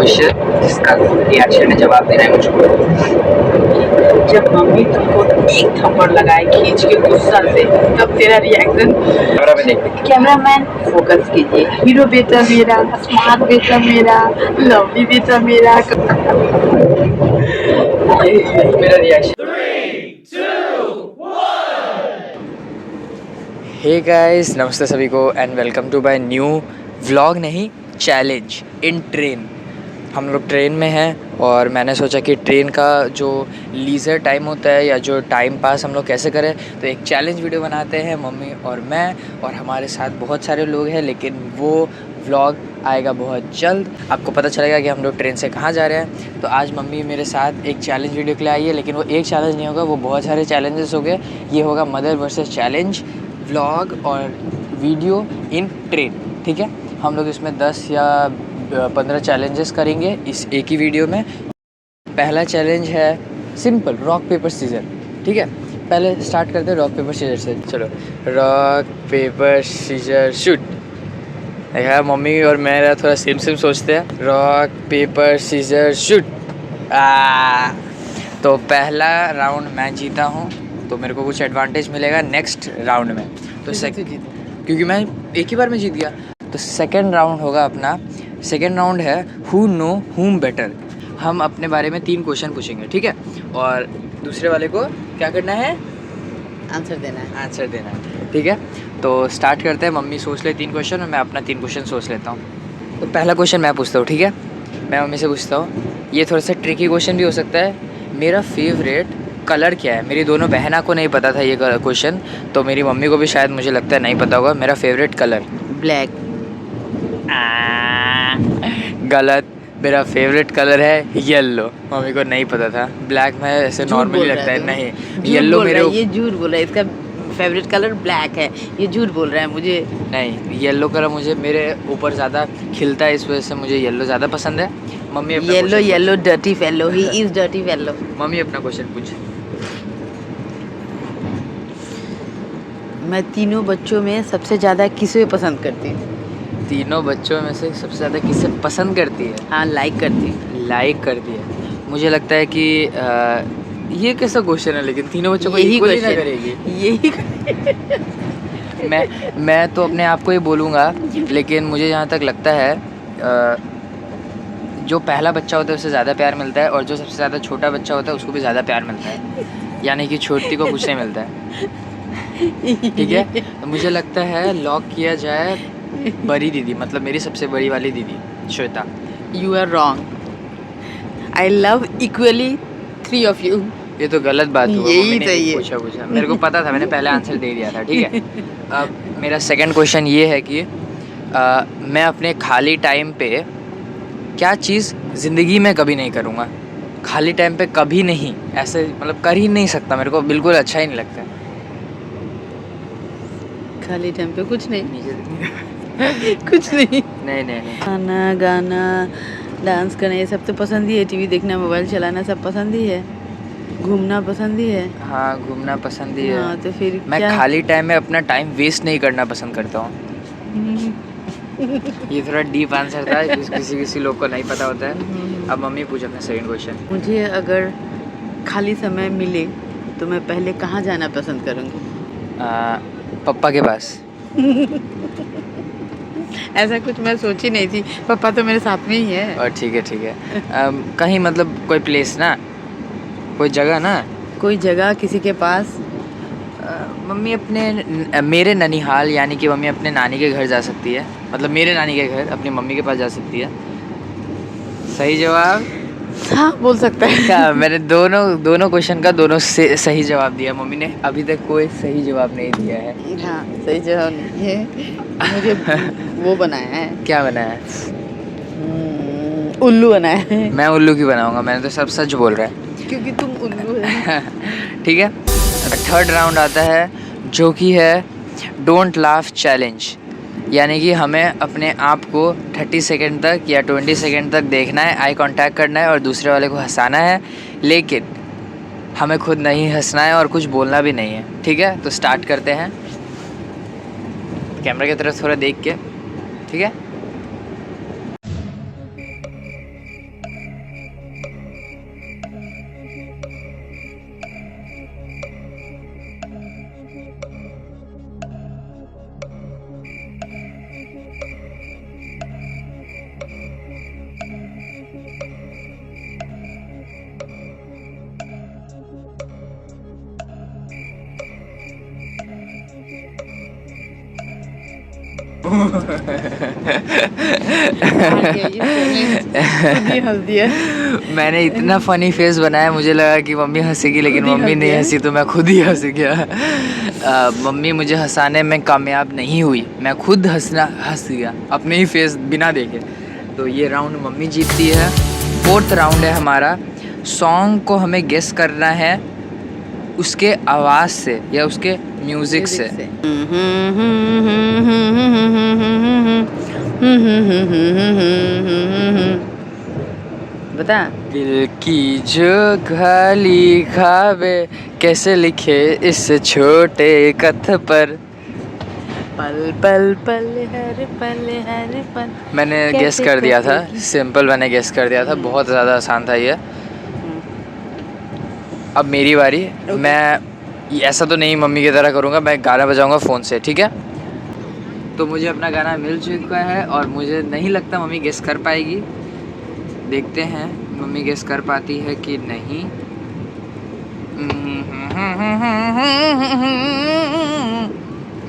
Question जिसका reaction है जवाब देना है मुझको। जब मम्मी तुमको एक थप्पड़ लगाए खींच के गुस्सा से, तब तेरा रिएक्शन। कैमरा में देख। कैमरामैन फोकस कीजिए। हीरो बेटा मेरा, स्मार्ट बेटा मेरा, लवली बेटा मेरा। मेरा रिएक्शन। हे गाइस, नमस्ते सभी को and welcome to my new vlog, नहीं चैलेंज इन ट्रेन। हम लोग ट्रेन में हैं और मैंने सोचा कि ट्रेन का जो लीज़र टाइम होता है या जो टाइम पास हम लोग कैसे करें, तो एक चैलेंज वीडियो बनाते हैं मम्मी और मैं, और हमारे साथ बहुत सारे लोग हैं, लेकिन वो व्लॉग आएगा बहुत जल्द। आपको पता चलेगा कि हम लोग ट्रेन से कहाँ जा रहे हैं। तो आज मम्मी मेरे साथ एक चैलेंज वीडियो के लिए आई है, लेकिन वो एक चैलेंज नहीं होगा, वो बहुत सारे चैलेंजेस हो गए। ये होगा मदर वर्सेस चैलेंज व्लॉग और वीडियो इन ट्रेन, ठीक है। हम लोग इसमें 10 या 15 चैलेंजेस करेंगे इस एक ही वीडियो में। पहला चैलेंज है सिंपल, रॉक पेपर सीजर, ठीक है। पहले स्टार्ट करते हैं रॉक पेपर सीजर से। चलो, रॉक पेपर सीजर शूट। देखा, मम्मी और मेरा थोड़ा सेम सोचते हैं। Rock paper scissor shoot. तो पहला राउंड मैं जीता हूँ, तो मेरे को कुछ एडवांटेज मिलेगा नेक्स्ट राउंड में। तो क्योंकि मैं एक ही बार में जीत गया। तो सेकेंड राउंड होगा अपना। सेकेंड राउंड है हु नो हुम बेटर। हम अपने बारे में 3 क्वेश्चन पूछेंगे, ठीक है। और दूसरे वाले को क्या करना है? आंसर देना है, ठीक है। तो स्टार्ट करते हैं। मम्मी सोच ले 3 क्वेश्चन और मैं अपना 3 क्वेश्चन सोच लेता हूँ। तो पहला क्वेश्चन मैं पूछता हूँ, ठीक है। मैं मम्मी से पूछता हूँ, ये थोड़ा सा ट्रिकी क्वेश्चन भी हो सकता है। मेरा फेवरेट कलर क्या है? मेरी दोनों बहना को नहीं पता था ये क्वेश्चन, तो मेरी मम्मी को भी शायद मुझे लगता है नहीं पता होगा। मेरा फेवरेट कलर ब्लैक। गलत। मेरा फेवरेट कलर है येलो। मम्मी को नहीं पता था। ब्लैक में ऐसे नॉर्मली लगता है, नहीं येलो मेरे ये झूठ बोल रहा है। इसका फेवरेट कलर ब्लैक है, ये झूठ बोल रहा है। मुझे नहीं, येलो कलर मुझे मेरे ऊपर ज़्यादा खिलता है, इस वजह से मुझे येलो ज़्यादा पसंद है। मम्मी अपना yellow dirty fellow, he is dirty fellow. Mummy अपना क्वेश्चन पूछ। मैं तीनों बच्चों में सबसे ज़्यादा किसे पसंद करती हूँ? तीनों बच्चों में से सबसे ज़्यादा किसे पसंद करती है? हाँ, लाइक करती हूँ। लाइक करती है। मुझे लगता है कि ये कैसा क्वेश्चन है, लेकिन तीनों बच्चों को यही इक्वली ना क्वेश्चन करेगी। यही मैं तो अपने आप को ही बोलूँगा, लेकिन मुझे जहाँ तक लगता है जो पहला बच्चा होता है उससे ज़्यादा प्यार मिलता है, और जो सबसे ज़्यादा छोटा बच्चा होता है उसको भी ज़्यादा प्यार मिलता है, यानी कि छोटी को कुछ नहीं मिलता है, ठीक है। तो मुझे लगता है लॉक किया जाए बड़ी दीदी, मतलब मेरी सबसे बड़ी वाली दीदी Shweta. You are wrong. I love equally 3 of you. ये तो गलत बात हुआ। यही मम्मी सही ने है। पूछा, मेरे को पता था, मैंने पहले आंसर दे दिया था, ठीक है। अब मेरा सेकंड क्वेश्चन ये है कि मैं अपने खाली टाइम पे क्या चीज़ ज़िंदगी में कभी नहीं करूँगा? खाली टाइम पे कभी नहीं, ऐसे मतलब कर ही नहीं सकता, मेरे को बिल्कुल अच्छा ही नहीं लगता। खाली टाइम पे कुछ नहीं। कुछ नहीं। नहीं। खाना, गाना, डांस करना, ये सब तो पसंद ही है। टीवी देखना, मोबाइल चलाना सब पसंद ही है। घूमना पसंद ही है। हाँ, घूमना पसंद ही है। हाँ, तो फिर मैं क्या? खाली टाइम में अपना टाइम वेस्ट नहीं करना पसंद करता हूँ। ये थोड़ा डीप आंसर था, किसी लोग को नहीं पता होता है। अब मम्मी पूछ अपना सेकंड क्वेश्चन। मुझे अगर खाली समय मिले तो मैं पहले कहाँ जाना पसंद करूँगी? पापा के पास। ऐसा कुछ मैं सोची नहीं थी। पापा तो मेरे साथ में ही है। और ठीक है। कहीं मतलब कोई प्लेस ना, कोई जगह ना, कोई जगह किसी के पास। मम्मी अपने मेरे ननिहाल, यानी कि मम्मी अपने नानी के घर जा सकती है, मतलब मेरे नानी के घर अपनी मम्मी के पास जा सकती है। सही जवाब। हाँ, बोल सकता है। क्या मैंने दोनों क्वेश्चन का दोनों से सही जवाब दिया। मम्मी ने अभी तक कोई सही जवाब नहीं दिया है। हाँ, सही जवाब नहीं है। मुझे वो बनाया है। क्या बनाया है? उल्लू बनाया है। मैं उल्लू की बनाऊंगा? मैंने तो सब सच बोल रहा है। क्योंकि तुम उल्लू है। ठीक है। थर्ड राउंड आता है, जो कि है डोंट लाफ चैलेंज, यानी कि हमें अपने आप को 30 सेकेंड तक या 20 सेकेंड तक देखना है, आई कांटेक्ट करना है और दूसरे वाले को हंसाना है, लेकिन हमें खुद नहीं हंसना है और कुछ बोलना भी नहीं है, ठीक है। तो स्टार्ट करते हैं, कैमरा की तरफ थोड़ा देख के, ठीक है। हंस दिया। मैंने इतना फनी फेस बनाया, मुझे लगा कि मम्मी हंसेगी, लेकिन मम्मी नहीं हंसी, तो मैं खुद ही हंस गया। मम्मी मुझे हंसाने में कामयाब नहीं हुई, मैं खुद हंस गया अपने ही फेस बिना देखे। तो ये राउंड मम्मी जीतती है। 4th राउंड है हमारा। सॉन्ग को हमें गेस करना है उसके आवाज़ से या उसके म्यूज़िक से। बता। दिल की जो खाली ख्वाबे कैसे लिखे इस छोटे कथ पर। पल पल पल हर पल मैंने गेस कर दिया था, सिंपल मैंने गेस कर दिया था, बहुत ज़्यादा आसान था ये। अब मेरी बारी। मैं ऐसा तो नहीं मम्मी की तरह करूँगा, मैं गाना बजाऊँगा फ़ोन से, ठीक है। तो मुझे अपना गाना मिल चुका है और मुझे नहीं लगता मम्मी गेस कर पाएगी। देखते हैं मम्मी गेस कर पाती है कि नहीं।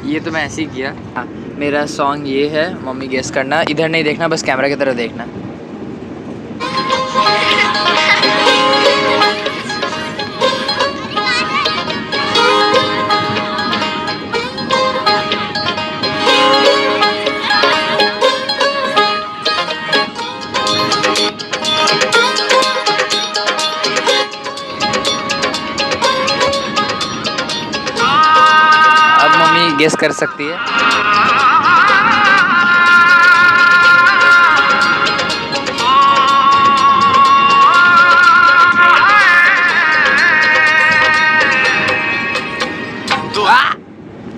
ये तो मैं ऐसे ही किया। हाँ, मेरा सॉन्ग ये है, मम्मी गेस करना, इधर नहीं देखना, बस कैमरा की तरफ देखना। अब मम्मी गेस कर सकती है।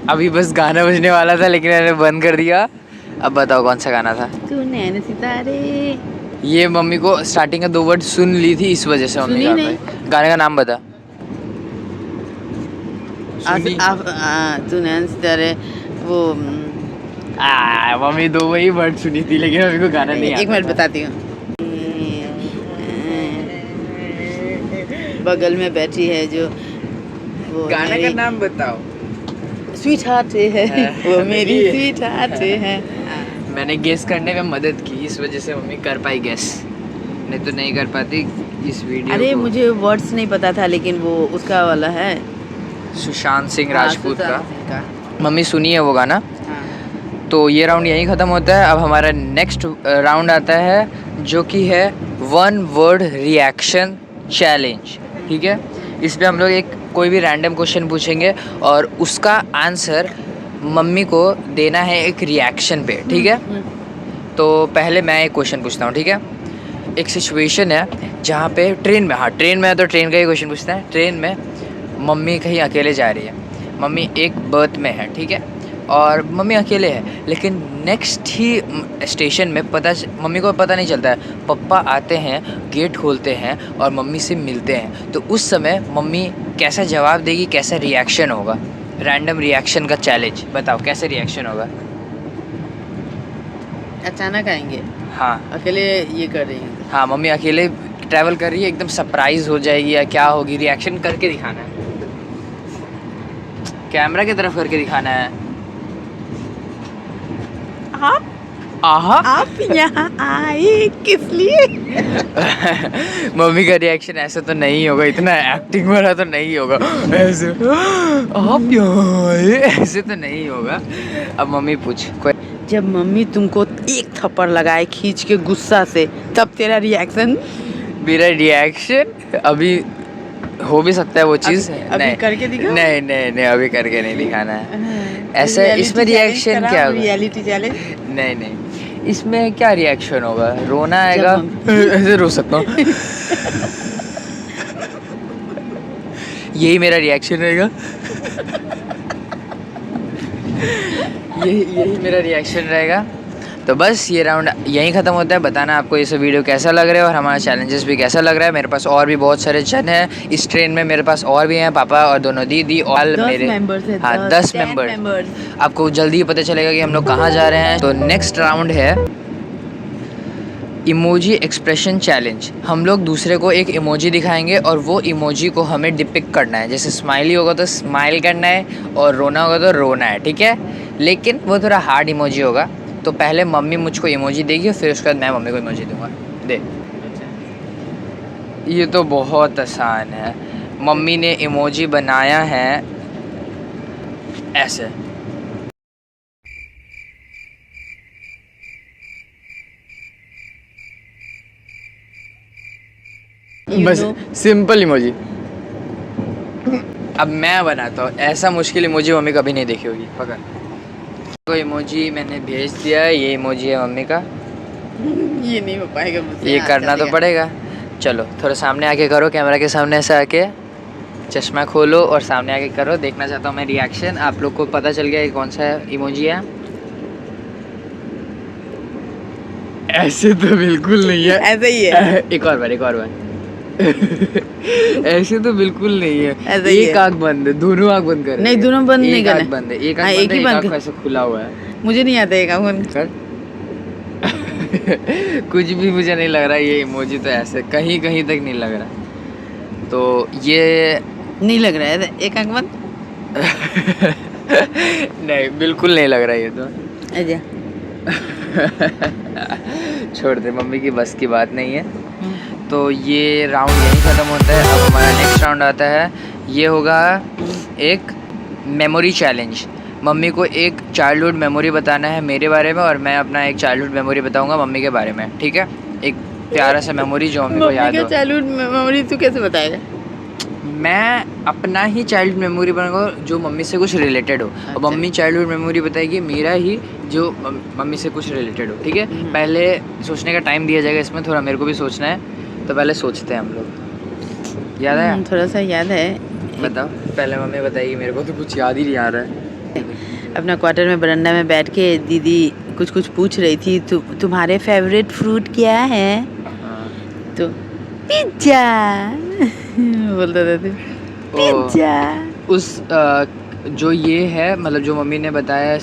अभी बस गाना बजने वाला था, लेकिन मैंने बंद कर दिया। अब बताओ कौन सा गाना था। तू नैन सितारे। ये मम्मी को स्टार्टिंग का 2 वर्ड सुन ली थी, इस वजह से मम्मी गा पाई। गाने का नाम बता। तू नैन सितारे वो। मम्मी 2 वही वर्ड सुनी थी, लेकिन मम्मी को गाना नहीं आता। 1 मिनट बताती हूँ। बगल में बैठी है जो वो गाना का नाम बताओ। स्वीट हार्ट है वो मेरी स्वीट हार्ट है। मैंने गेस करने में मदद की, इस वजह से मम्मी कर पाई गेस, नहीं तो नहीं कर पाती इस वीडियो अरे को। मुझे वर्ड्स नहीं पता था, लेकिन वो उसका वाला है, सुशांत सिंह राजपूत का। का। मम्मी सुनी है वो गाना। हाँ। तो ये राउंड यहीं ख़त्म होता है। अब हमारा नेक्स्ट राउंड आता है, जो कि है 1 वर्ड रिएक्शन चैलेंज, ठीक है। इस पे हम लोग एक कोई भी रैंडम क्वेश्चन पूछेंगे और उसका आंसर मम्मी को देना है एक रिएक्शन पे, ठीक है। तो पहले मैं एक क्वेश्चन पूछता हूँ, ठीक है। एक सिचुएशन है जहाँ पे ट्रेन में, हाँ ट्रेन में है तो ट्रेन का ही क्वेश्चन पूछता है। ट्रेन में मम्मी कहीं अकेले जा रही है, मम्मी एक बर्थ में है, ठीक है, और मम्मी अकेले है, लेकिन नेक्स्ट ही स्टेशन में मम्मी को पता नहीं चलता है, पापा आते हैं, गेट खोलते हैं और मम्मी से मिलते हैं। तो उस समय मम्मी कैसा जवाब देगी, कैसा रिएक्शन होगा। रैंडम रिएक्शन का चैलेंज, बताओ कैसे रिएक्शन होगा। अचानक आएंगे, हाँ अकेले ये कर रही है। हाँ, मम्मी अकेले ट्रैवल कर रही है, एकदम सरप्राइज हो जाएगी या क्या होगी, रिएक्शन करके दिखाना है, कैमरा की तरफ करके दिखाना है। आप यहाँ आए किस लिए? मम्मी का रिएक्शन ऐसा तो नहीं होगा, इतना एक्टिंग वाला तो नहीं होगा, ऐसे आप यहाँ आए ऐसे तो नहीं होगा। अब मम्मी पूछ कोई। जब मम्मी तुमको एक थप्पड़ लगाए खींच के गुस्सा से, तब तेरा रिएक्शन? मेरा रिएक्शन अभी हो भी सकता है वो चीज़। अभी करके दिखाओ। नहीं अभी करके नहीं दिखाना है। ऐसा इसमें रिएक्शन क्या होगा? Reality challenge? नहीं इसमें क्या रिएक्शन होगा, रोना आएगा, ऐसे रो सकता हूँ। यही मेरा रिएक्शन रहेगा। यही मेरा रिएक्शन रहेगा। तो बस ये राउंड यहीं ख़त्म होता है। बताना आपको ये सब वीडियो कैसा लग रहा है और हमारा चैलेंजेस भी कैसा लग रहा है। मेरे पास और भी बहुत सारे जन हैं इस ट्रेन में, मेरे पास और भी हैं, पापा और दोनों दीदी और मेरे 10 मेंबर। आपको जल्दी ही पता चलेगा कि हम लोग कहाँ जा रहे हैं। तो नेक्स्ट राउंड है इमोजी एक्सप्रेशन चैलेंज। हम लोग दूसरे को एक इमोजी दिखाएंगे और वो इमोजी को हमें डिपिक्ट करना है। जैसे स्माइली होगा तो स्माइल करना है और रोना होगा तो रोना है, ठीक है। लेकिन वो थोड़ा हार्ड इमोजी होगा। तो पहले मम्मी मुझको इमोजी देगी और फिर उसके बाद मैं मम्मी को इमोजी दूंगा। दे, ये तो बहुत आसान है। मम्मी ने इमोजी बनाया है ऐसे। बस सिंपल इमोजी। अब मैं बनाता हूँ। ऐसा मुश्किल इमोजी मम्मी कभी नहीं देखी होगी। पकड़, तो इमोजी मैंने भेज दिया है। ये इमोजी है मम्मी का। ये नहीं हो पाएगा मुझसे। ये करना तो पड़ेगा। चलो थोड़ा सामने आके करो, कैमरा के सामने ऐसे आके चश्मा खोलो और सामने आके करो। देखना चाहता हूँ मैं रिएक्शन। आप लोग को पता चल गया ये कौन सा इमोजी है? ऐसे तो बिल्कुल नहीं है। ऐसे ही है। एक और बार, एक और बार। ऐसे तो बिल्कुल नहीं है। ऐसे ही एक आँख बंद है, दोनों आँख बंद कर। नहीं, दोनों बंद नहीं करना। एक आँख बंद है, एक हाँ, आँख एक बंद है, ही एक बंद आँख ऐसे खुला हुआ है। मुझे नहीं आता एक आँख कर। कुछ भी मुझे नहीं लग रहा ये इमोजी तो ऐसे कहीं कहीं तक नहीं लग रहा। तो ये नहीं लग रहा है एक आँख बंद। नहीं, बिल्कुल नहीं लग रहा ये तो। अच्छा छोड़ दे, मम्मी की बस की बात नहीं है। तो ये राउंड यहीं ख़त्म होता है। अब हमारा नेक्स्ट राउंड आता है। ये होगा एक मेमोरी चैलेंज। मम्मी को एक चाइल्डहुड मेमोरी बताना है मेरे बारे में और मैं अपना एक चाइल्डहुड मेमोरी बताऊंगा मम्मी के बारे में, ठीक है। एक प्यारा सा मेमोरी जो मम्मी को याद हो। चाइल्डहुड मेमोरी तू कैसे बताएगा? मैं अपना ही चाइल्डहुड मेमोरी बनाऊंगा जो मम्मी से कुछ रिलेटेड हो। और मम्मी चाइल्डहुड मेमोरी बताएगी मेरा ही जो मम्मी से कुछ रिलेटेड हो, ठीक है। पहले सोचने का टाइम दिया जाएगा इसमें, थोड़ा मेरे को भी सोचना है। तो पहले सोचते हैं हम लोग। याद है? थोड़ा सा याद है। बताओ, पहले मम्मी बताइए, मेरे को तो कुछ याद ही नहीं आ रहा है। अपना क्वार्टर में बरंडा में बैठ के दीदी कुछ कुछ पूछ रही थी, तुम्हारे फेवरेट फ्रूट क्या है? तो पिज्जा बोलता था तू, पिज्जा। उस जो ये है मतलब जो मम्मी ने बताया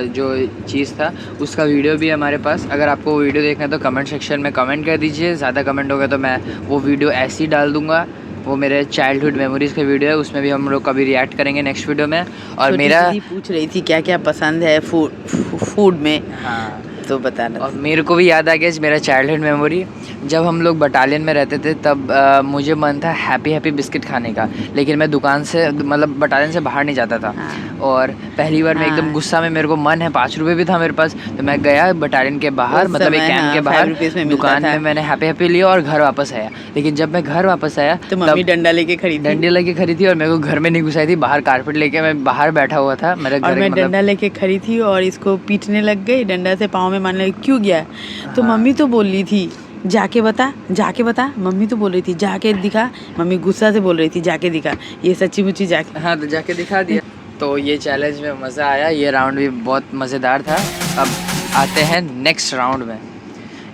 जो चीज़ था उसका वीडियो भी है हमारे पास। अगर आपको वो वीडियो देखना है तो कमेंट सेक्शन में कमेंट कर दीजिए। ज़्यादा कमेंट होगा तो मैं वो वीडियो ऐसे ही डाल दूँगा। वो मेरे चाइल्डहुड मेमोरीज़ का वीडियो है, उसमें भी हम लोग कभी रिएक्ट करेंगे नेक्स्ट वीडियो में। और मेरा पूछ रही थी क्या क्या पसंद है फूड में। हाँ, तो बताना। और मेरे को भी याद आ गया मेरा चाइल्डहुड मेमोरी। जब हम लोग बटालियन में रहते थे तब मुझे मन था हैप्पी बिस्किट खाने का, लेकिन मैं दुकान से मतलब बटालियन से बाहर नहीं जाता था। हाँ। और पहली बार मैं एकदम गुस्सा में, मेरे को मन है, 5 रुपये भी था मेरे पास, तो मैं गया बटालियन के बाहर, मतलब एक कैंप के बाहर दुकान में मैंने हैप्पी लिया और घर वापस आया। लेकिन जब मैं घर वापस आया तो मम्मी डंडा लेके खड़ी थी और मेरे को घर में नहीं घुसाई थी, बाहर कारपेट लेके मैं बाहर बैठा हुआ था मेरे घर। और मैं डंडा लेके खड़ी थी और इसको पीटने लग गई डंडा से, पाँव में मारने लगी। क्यों गया? तो मम्मी तो बोल रही थी जाके बता। मम्मी तो बोल रही थी जाके दिखा। मम्मी गुस्सा से बोल रही थी जाके दिखा। ये सच्ची मुच्ची जाके, हाँ तो जाके दिखा दिया। तो ये चैलेंज में मज़ा आया, ये राउंड भी बहुत मज़ेदार था। अब आते हैं नेक्स्ट राउंड में।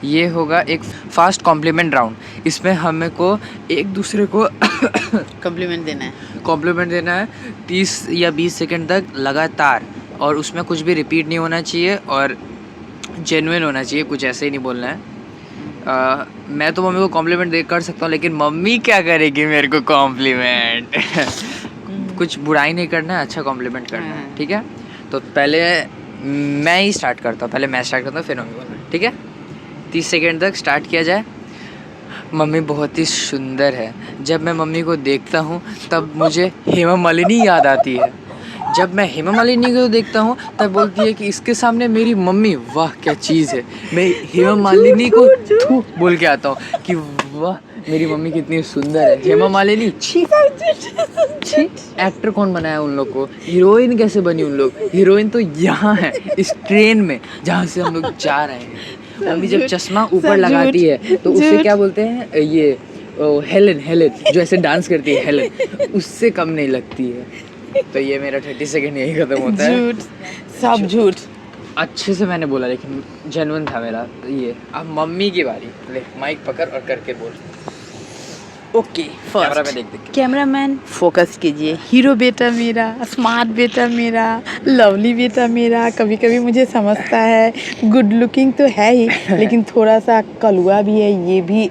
ये होगा एक फास्ट कॉम्प्लीमेंट राउंड। इसमें हमें को एक दूसरे को कॉम्प्लीमेंट देना है 30 या 20 सेकंड तक लगातार, और उसमें कुछ भी रिपीट नहीं होना चाहिए और जेन्युइन होना चाहिए, कुछ ऐसे ही नहीं बोलना है। मैं तो मम्मी को कॉम्प्लीमेंट दे कर सकता हूँ, लेकिन मम्मी क्या करेगी मेरे को कॉम्प्लीमेंट। कुछ बुराई नहीं करना है, अच्छा कॉम्प्लीमेंट करना है, ठीक है। तो पहले मैं ही स्टार्ट करता हूँ, फिर मम्मी बोलना, ठीक है। 30 सेकंड तक स्टार्ट किया जाए। मम्मी बहुत ही सुंदर है। जब मैं मम्मी को देखता हूँ तब मुझे हेमा मालिनी याद आती है। जब मैं हेमा मालिनी को देखता हूँ तब बोलती है कि इसके सामने मेरी मम्मी, वाह क्या चीज़ है। मैं हेमा मालिनी को थू बोल के आता हूँ कि वाह मेरी मम्मी कितनी सुंदर है। हेमा मालिनी छी। एक्टर कौन बनाया उन लोग को? हीरोइन कैसे बनी उन लोग? हीरोइन तो यहाँ है इस ट्रेन में जहाँ से हम लोग जा रहे हैं। मम्मी जब चश्मा ऊपर लगाती है तो उसे क्या बोलते हैं? ये हेलन जो ऐसे डांस करती है, हेलन, उससे कम नहीं लगती है। तो ये मेरा 30 सेकंड यही खत्म होता है। सब झूठ। अच्छे से मैंने बोला लेकिन जेन्युइन था मेरा ये। अब मम्मी की बारी, ले माइक पकड़ और करके बोल। ओके कैमरा फर्स्ट में देख देख के। कैमरामैन फोकस कीजिए। हीरो बेटा मेरा, स्मार्ट बेटा मेरा, लवली बेटा मेरा, कभी कभी मुझे समझता है, गुड लुकिंग तो है ही लेकिन थोड़ा सा कलुआ भी है, ये भी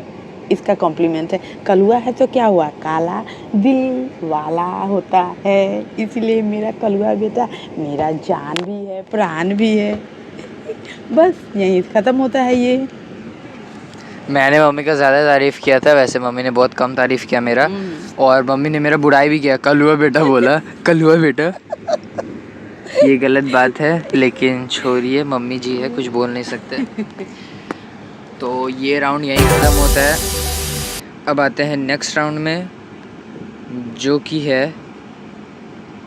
इसका कॉम्प्लीमेंट है। कलुआ है तो क्या हुआ, काला दिल वाला होता है, इसलिए मेरा कलुआ बेटा मेरा जान भी है प्राण भी है। बस यहीं ख़त्म होता है ये। मैंने मम्मी का ज़्यादा तारीफ़ किया था, वैसे मम्मी ने बहुत कम तारीफ़ किया मेरा। और मम्मी ने मेरा बुराई भी किया, कलुआ बेटा बोला, कलुआ बेटा। ये गलत बात है, लेकिन छोड़िए, मम्मी जी है, कुछ बोल नहीं सकते। तो ये राउंड यहीं ख़त्म होता है। अब आते हैं नेक्स्ट राउंड में, जो कि है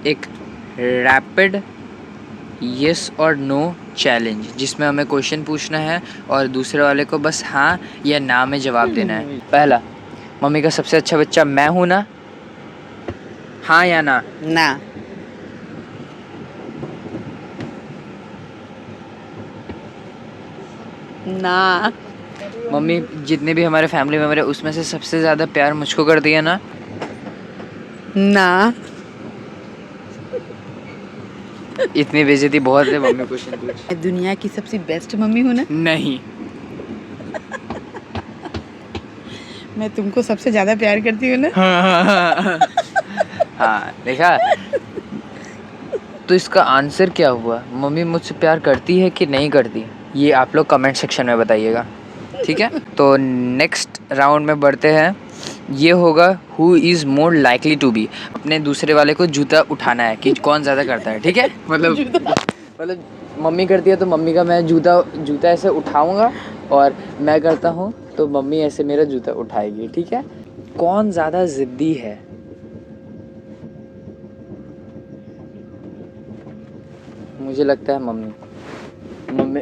एक रैपिड येस और नो चैलेंज, जिसमें हमें क्वेश्चन पूछना है और दूसरे वाले को बस हाँ या ना में जवाब देना है। पहला, मम्मी का सबसे अच्छा बच्चा मैं हूँ ना? हाँ या ना? ना। ना। मम्मी जितने भी हमारे फैमिली मेम्बर है उसमें से सबसे ज़्यादा प्यार मुझको करती है ना? ना। इतनी बेइज्जती बहुत है, मम्मी क्वेश्चन पूछ। मैं दुनिया की सबसे बेस्ट मम्मी हूँ ना? नहीं। मैं तुमको सबसे ज्यादा प्यार करती हूँ ना? हाँ, देखा? तो इसका आंसर क्या हुआ? मम्मी मुझसे प्यार करती है कि नहीं करती? ये आप लोग कमेंट सेक्शन में बताइएगा, ठीक है? तो नेक्स्ट राउंड में बढ़ते हैं। ये होगा who is more likely to be. अपने दूसरे वाले को जूता उठाना है कि कौन ज़्यादा करता है, ठीक है? मतलब मम्मी करती है तो मम्मी का मैं जूता ऐसे उठाऊंगा, और मैं करता हूँ तो मम्मी ऐसे मेरा जूता उठाएगी, ठीक है? कौन ज़्यादा ज़िद्दी है? मुझे लगता है मम्मी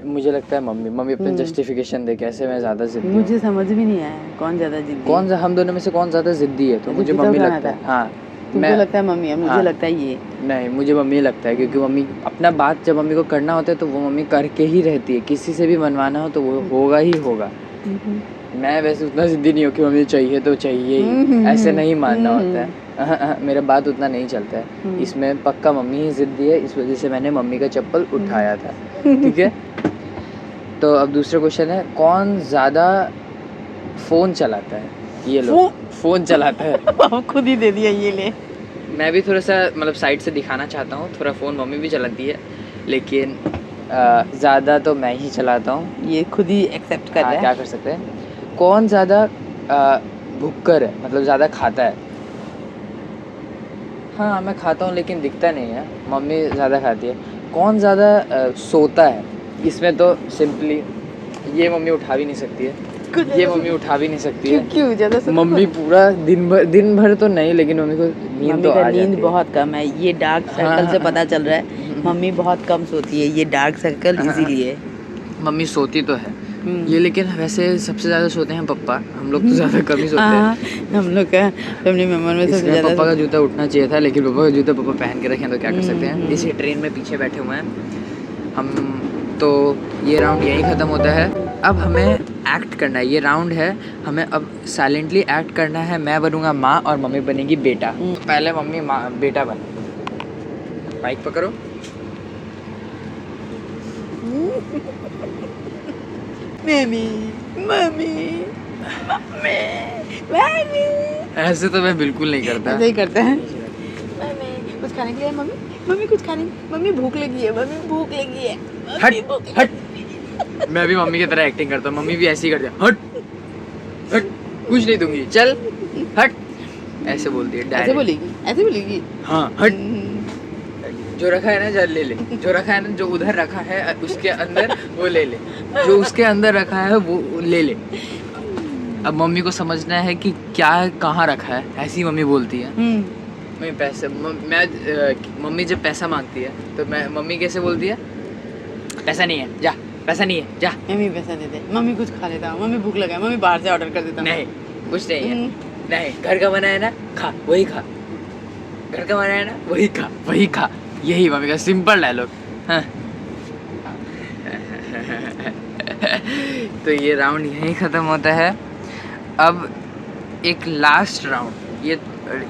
मुझे लगता है मम्मी अपने जस्टिफिकेशन दे कैसे मैं ज़्यादा ज़िद्दी हूँ। मुझे समझ भी नहीं आया कौन ज्यादा जिद्दी है। हम दोनों में से कौन ज़्यादा ज़िद्दी है? तो मुझे जूता मम्मी उठाना लगता है। था। हाँ, तुमको लगता है मम्मी है, मुझे हाँ। लगता है ये। नहीं, मुझे मम्मी लगता है, क्योंकि मम्मी अपना बात जब मम्मी को करना होता है तो वो मम्मी करके ही रहती है। किसी से भी मनवाना हो तो वो होगा ही होगा। मैं वैसे उतना ज़िद्दी नहीं हूँ कि मम्मी चाहिए तो चाहिए ही, ऐसे नहीं मानना होता है। मेरा बात उतना नहीं चलता है। इसमें पक्का मम्मी ही ज़िद्दी है, इस वजह से मैंने मम्मी का चप्पल उठाया था, ठीक है? तो अब दूसरा क्वेश्चन है, कौन ज़्यादा फ़ोन चलाता है? ये लो, फ़ोन चलाता है। अब खुद ही दे दिया, ये ले। मैं भी थोड़ा सा मतलब साइड से दिखाना चाहता हूँ, थोड़ा फ़ोन मम्मी भी चलाती है, लेकिन ज़्यादा तो मैं ही चलाता हूँ। ये खुद ही एक्सेप्ट कर रहा है। क्या कर सकते हैं? कौन ज़्यादा भुक्कर है, मतलब ज़्यादा खाता है? हाँ, मैं खाता हूँ लेकिन दिखता नहीं है, मम्मी ज़्यादा खाती है। कौन ज़्यादा सोता है? इसमें तो सिंपली ये मम्मी उठा भी नहीं सकती है, ये मम्मी उठा भी नहीं सकती है। क्यों ज्यादा सोता है? मम्मी पूरा दिन भर तो नहीं, लेकिन मम्मी को नींद मम्मी तो का आ जाती नींद है। बहुत कम है, ये डार्क सर्कल से पता चल रहा है। मम्मी बहुत कम सोती है, ये डार्क सर्कल इसीलिए। मम्मी सोती तो है ये, लेकिन वैसे सबसे ज़्यादा सोते हैं पप्पा। हम लोग तो ज़्यादा कम ही सोते हैं। हम लोग का फैमिली मेंबर में सबसे इसमें ज्यादा पप्पा का जूता उठना चाहिए था, लेकिन पप्पा का जूता पप्पा पहन के रखें तो क्या कर सकते हैं। इसी ट्रेन में पीछे बैठे हुए हैं हम। तो ये राउंड यही ख़त्म होता है। अब हमें एक्ट करना है, ये राउंड है, हमें अब साइलेंटली एक्ट करना है। मैं बनूंगा माँ और मम्मी बनेगी बेटा। तो पहले मम्मी माँ बेटा बन, माइक पकड़ो। Mummy mummy mummy mummy. ऐसे तो मैं बिल्कुल नहीं करता। ऐसे ही करते हैं। मम्मी कुछ खाने के लिए, मम्मी मम्मी कुछ खाने, मम्मी भूख लगी है, मम्मी भूख लगी है, हट हट। मैं भी मम्मी की तरह एक्टिंग करता हूँ, मम्मी भी ऐसे ही करती है। हट हट, कुछ नहीं दूंगी, चल हट, ऐसे बोलती है। ऐसे बोलेगी, ऐसे बोलेगी। हाँ, हट। जो रखा है ना जल ले ले, जो रखा है ना, जो उधर रखा है उसके अंदर वो ले ले, जो उसके अंदर रखा है वो ले ले। अब मम्मी को समझना है कि क्या कहाँ रखा है, ऐसी मम्मी बोलती है। मम्मी पैसे मम्मी जब पैसा मांगती है तो मम्मी कैसे बोलती है? पैसा नहीं है, जा, पैसा नहीं है, जा। मम्मी पैसा दे दे, मम्मी कुछ खा लेता हूँ, मम्मी भूख लगा है, मम्मी बाहर से ऑर्डर कर देता हूँ। नहीं, कुछ नहीं है। नहीं, घर का बना है ना, खा वही खा, घर का बना है ना वही खा वही खा। यही मम्मी का सिंपल डायलॉग। हाँ। तो ये राउंड यहीं ख़त्म होता है। अब एक लास्ट राउंड,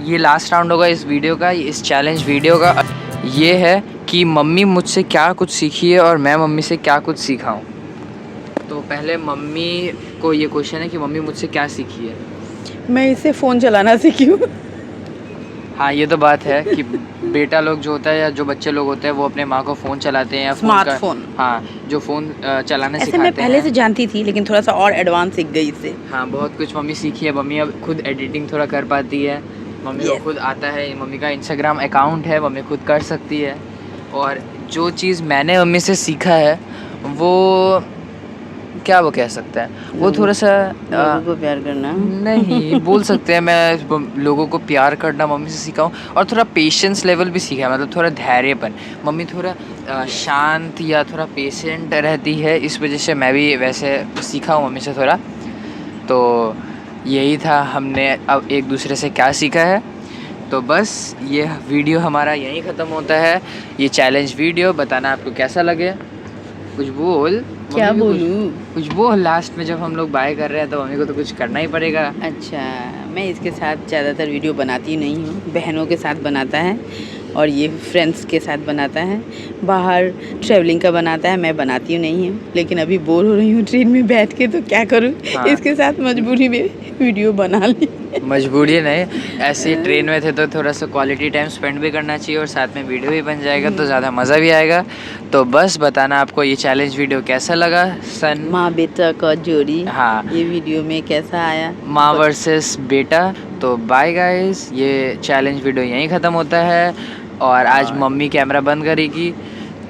ये लास्ट राउंड होगा इस वीडियो का, इस चैलेंज वीडियो का। ये है कि मम्मी मुझसे क्या कुछ सीखी है और मैं मम्मी से क्या कुछ सीखा हूँ। तो पहले मम्मी को ये क्वेश्चन है कि मम्मी मुझसे क्या सीखी है। मैं इससे फ़ोन चलाना सीखी हूँ। हाँ, ये तो बात है कि बेटा लोग जो होता है या जो बच्चे लोग होते हैं वो अपने माँ को फ़ोन चलाते हैं या स्मार्टफोन। हाँ, जो फ़ोन चलाना ऐसे सिखाते मैं पहले हैं। से जानती थी लेकिन थोड़ा सा और एडवांस सीख गई इससे। हाँ, बहुत कुछ मम्मी सीखी है। मम्मी अब खुद एडिटिंग थोड़ा कर पाती है, मम्मी को Yes. खुद आता है, मम्मी का इंस्टाग्राम अकाउंट है, मम्मी खुद कर सकती है। और जो चीज़ मैंने मम्मी से सीखा है वो क्या वो कह सकते हैं, वो थोड़ा सा लोगों को प्यार करना। नहीं बोल सकते हैं, मैं लोगों को प्यार करना मम्मी से सीखा हूँ और थोड़ा पेशेंस लेवल भी सीखा है, मतलब थोड़ा धैर्यपन। मम्मी थोड़ा शांत या थोड़ा पेशेंट रहती है, इस वजह से मैं भी वैसे सीखा हूँ मम्मी से थोड़ा। तो यही था, हमने अब एक दूसरे से क्या सीखा है। तो बस ये वीडियो हमारा यहीं ख़त्म होता है, ये चैलेंज वीडियो। बताना आपको कैसा लगे, कुछ बोल। क्या मम्मी को बोलूँ? कुछ बोल लास्ट में, जब हम लोग बाय कर रहे हैं तो मम्मी को तो कुछ करना ही पड़ेगा। अच्छा, मैं इसके साथ ज़्यादातर वीडियो बनाती नहीं हूँ, बहनों के साथ बनाता है और ये फ्रेंड्स के साथ बनाता है, बाहर ट्रैवलिंग का बनाता है, मैं बनाती हूँ नहीं हूँ। लेकिन अभी बोर हो रही हूँ ट्रेन में बैठ के, तो क्या करूँ, हाँ। इसके साथ मजबूरी में वीडियो बना ली। मजबूरी नहीं, ऐसे ही ट्रेन में थे तो थोड़ा सा क्वालिटी टाइम स्पेंड भी करना चाहिए और साथ में वीडियो भी बन जाएगा तो ज़्यादा मज़ा भी आएगा। तो बस बताना आपको ये चैलेंज वीडियो कैसा लगा। सन माँ बेटा का जोड़ी, हाँ, ये वीडियो में कैसा आया? माँ वर्सेस बेटा। तो बाय गाइस, ये चैलेंज वीडियो यहीं ख़त्म होता है और आज मम्मी कैमरा बंद करेगी।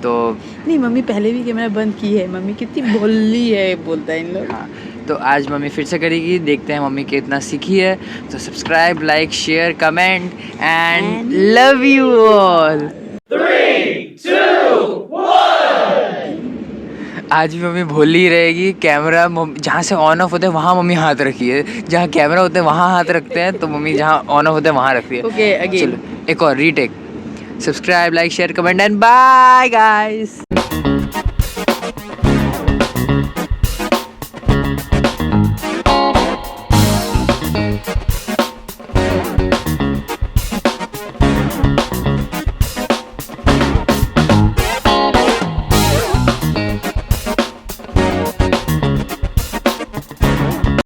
तो नहीं, मम्मी पहले भी कैमरा बंद की है, मम्मी कितनी भोली है, बोलता है इन लोग। हाँ, तो आज मम्मी फिर से करेगी, देखते हैं मम्मी कितना सीखी है। तो subscribe, like, share, comment and love you all. 3, 2, 1. आज भी मम्मी भोली रहेगी। कैमरा जहाँ से ऑन ऑफ होते हैं वहाँ मम्मी हाथ रखी है, जहाँ कैमरा होते हैं वहाँ हाथ रखते हैं, तो मम्मी जहाँ ऑन ऑफ होते हैं वहाँ रखती है। Okay, again. चलो एक और retake. Subscribe, like, share, comment and bye guys.